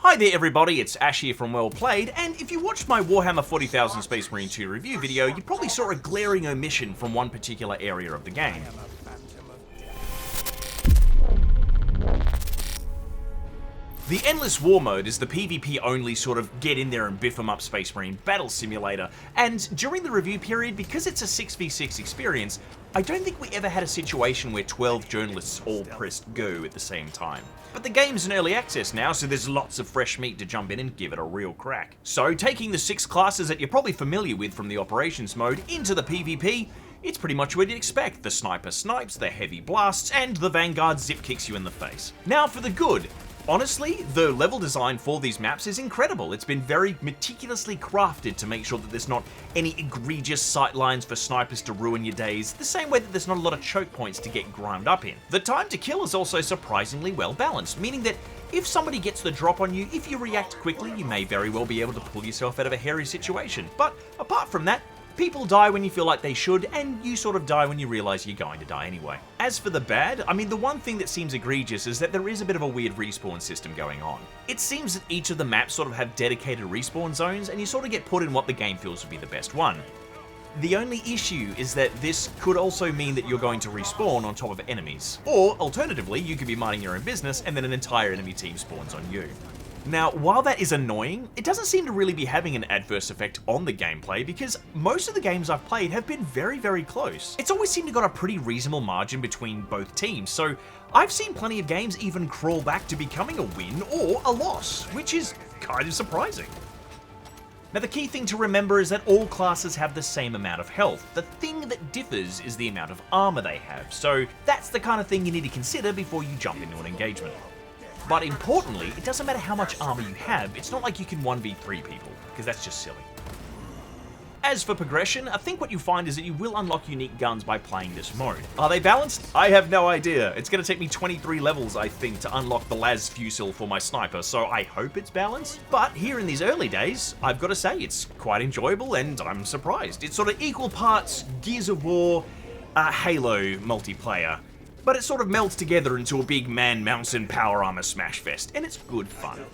Hi there everybody, it's Ash here from WellPlayed, and if you watched my Warhammer 40,000 Space Marine 2 review video, you probably saw a glaring omission from one particular area of the game. The Endless War mode is the PvP only sort of get in there and biff 'em up Space Marine battle simulator, and during the review period, because it's a 6v6 experience, I don't think we ever had a situation where 12 journalists all pressed go at the same time. But the game's in early access now, so there's lots of fresh meat to jump in and give it a real crack. So taking the 6 classes that you're probably familiar with from the operations mode into the PvP, it's pretty much what you'd expect. The sniper snipes, the heavy blasts, and the vanguard zip kicks you in the face. Now for the good. Honestly, the level design for these maps is incredible. It's been very meticulously crafted to make sure that there's not any egregious sightlines for snipers to ruin your days, the same way that there's not a lot of choke points to get grimed up in. The time to kill is also surprisingly well balanced, meaning that if somebody gets the drop on you, if you react quickly, you may very well be able to pull yourself out of a hairy situation. But apart from that, people die when you feel like they should, and you sort of die when you realise you're going to die anyway. As for the bad, I mean, the one thing that seems egregious is that there is a bit of a weird respawn system going on. It seems that each of the maps sort of have dedicated respawn zones, and you sort of get put in what the game feels would be the best one. The only issue is that this could also mean that you're going to respawn on top of enemies. Or, alternatively, you could be minding your own business and then an entire enemy team spawns on you. Now, while that is annoying, it doesn't seem to really be having an adverse effect on the gameplay because most of the games I've played have been very close. It's always seemed to got a pretty reasonable margin between both teams, so I've seen plenty of games even crawl back to becoming a win or a loss, which is kind of surprising. Now the key thing to remember is that all classes have the same amount of health. The thing that differs is the amount of armor they have, so that's the kind of thing you need to consider before you jump into an engagement. But importantly, it doesn't matter how much armor you have, it's not like you can 1v3 people, because that's just silly. As for progression, I think what you find is that you will unlock unique guns by playing this mode. Are they balanced? I have no idea. It's going to take me 23 levels, I think, to unlock the las fusil for my sniper, so I hope it's balanced. But here in these early days, I've got to say, it's quite enjoyable and I'm surprised. It's sort of equal parts Gears of War, Halo multiplayer. But it sort of melts together into a big man-mountain power armor smash fest, and it's good fun.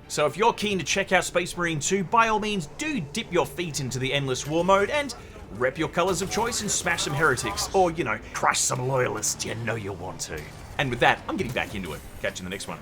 So if you're keen to check out Space Marine 2, by all means do dip your feet into the Endless War mode and rep your colours of choice and smash some heretics, or, you know, crush some loyalists, you know you want to. And with that, I'm getting back into it. Catch you in the next one.